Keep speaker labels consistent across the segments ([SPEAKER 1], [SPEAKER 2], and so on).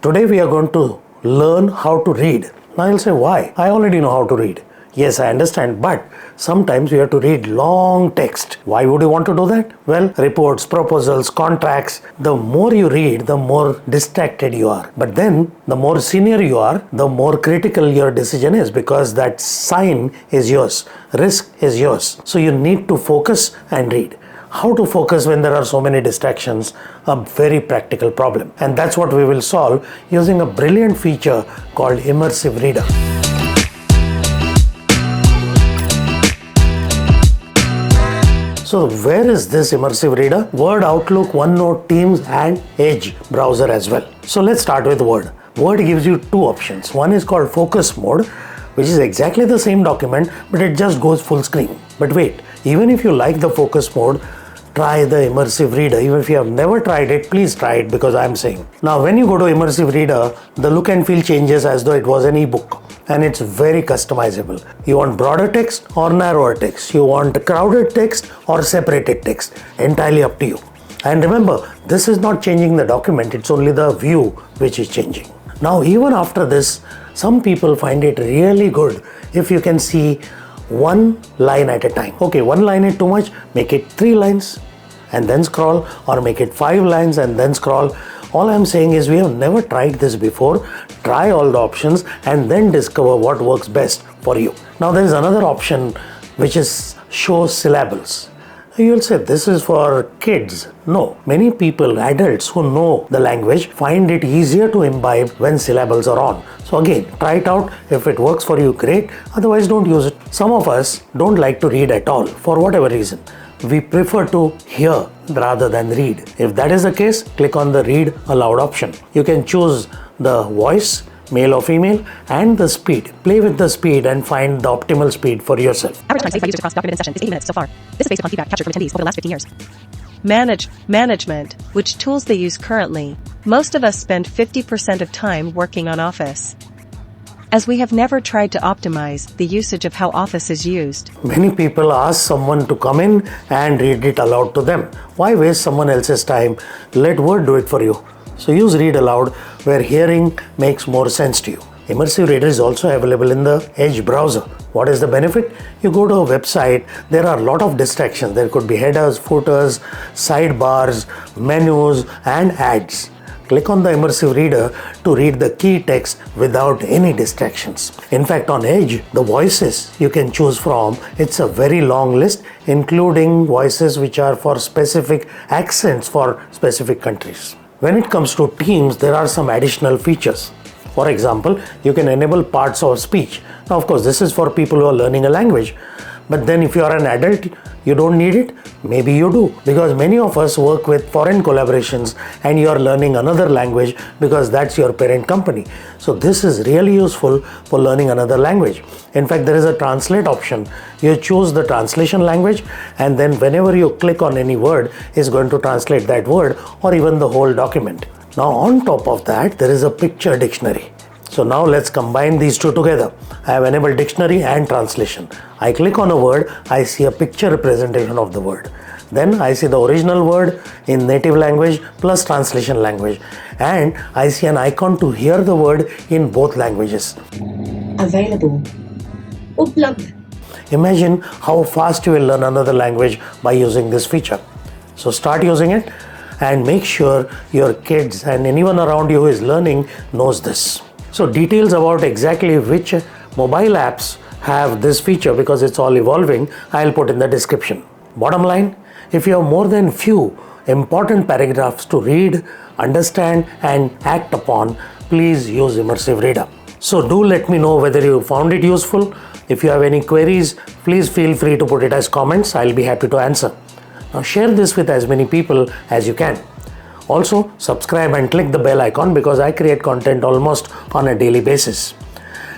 [SPEAKER 1] Today we are going to learn how to read. Now you'll say, why? I already know how to read. Yes, I understand, but sometimes you have to read long text. Why would you want to do that? Well, reports, proposals, contracts. The more you read, the more distracted you are. But then, the more senior you are, the more critical your decision is, because that sign is yours. Risk is yours. So you need to focus and read. How to focus when there are so many distractions? A very practical problem. And that's what we will solve using a brilliant feature called Immersive Reader. So where is this Immersive Reader? Word, Outlook, OneNote, Teams and Edge browser as well. So let's start with Word. Word gives you two options. One is called Focus Mode, which is exactly the same document, but it just goes full screen. But wait, even if you like the Focus Mode, try the Immersive Reader. Even if you have never tried it, please try it, because I'm saying. Now, when you go to Immersive Reader, the look and feel changes as though it was an ebook. And it's very customizable. You want broader text or narrower text? You want crowded text or separated text? Entirely up to you. And remember, this is not changing the document, it's only the view which is changing. Now, even after this, some people find it really good if you can see one line at a time. Okay, one line is too much, make it 3 lines and then scroll, or make it 5 lines and then scroll. All I'm saying is we have never tried this before. Try all the options and then discover what works best for you. Now there is another option which is show syllables. You'll say this is for kids. No, many people, adults who know the language, find it easier to imbibe when syllables are on. So again, try it out. If it works for you, great. Otherwise, don't use it. Some of us don't like to read at all for whatever reason. We prefer to hear rather than read. If that is the case, click on the read aloud option. You can choose the voice, male or female, and the speed. Play with the speed and find the optimal speed for yourself.
[SPEAKER 2] Average time saved by users across documented session is 80 minutes so far. This is based upon feedback captured from attendees over the last 15 years.
[SPEAKER 3] Management, which tools they use currently. Most of us spend 50% of time working on Office, as we have never tried to optimize the usage of how Office is used.
[SPEAKER 1] Many people ask someone to come in and read it aloud to them. Why waste someone else's time? Let Word do it for you. So use read aloud where hearing makes more sense to you. Immersive Reader is also available in the Edge browser. What is the benefit? You go to a website, there are a lot of distractions. There could be headers, footers, sidebars, menus and ads. Click on the Immersive Reader to read the key text without any distractions. In fact, on Edge, the voices you can choose from, it's a very long list, including voices which are for specific accents for specific countries. When it comes to Teams, there are some additional features. For example, you can enable parts of speech. Now, of course, this is for people who are learning a language. But then if you are an adult, you don't need it. Maybe you do, because many of us work with foreign collaborations and you are learning another language because that's your parent company. So this is really useful for learning another language. In fact, there is a translate option. You choose the translation language and then whenever you click on any word, it's going to translate that word or even the whole document. Now on top of that, there is a picture dictionary. So now let's combine these two together. I have enabled dictionary and translation. I click on a word, I see a picture representation of the word. Then I see the original word in native language plus translation language. And I see an icon to hear the word in both languages.
[SPEAKER 4] Available. Upload.
[SPEAKER 1] Imagine how fast you will learn another language by using this feature. So start using it and make sure your kids and anyone around you who is learning knows this. So details about exactly which mobile apps have this feature, because it's all evolving, I'll put in the description. Bottom line, if you have more than few important paragraphs to read, understand and act upon, please use Immersive Reader. So do let me know whether you found it useful. If you have any queries, please feel free to put it as comments. I'll be happy to answer. Now share this with as many people as you can. Also, subscribe and click the bell icon, because I create content almost on a daily basis.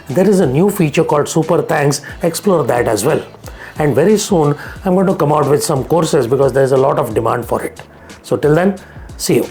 [SPEAKER 1] There is a new feature called Super Thanks. Explore that as well. And very soon, I'm going to come out with some courses because there's a lot of demand for it. So till then, see you.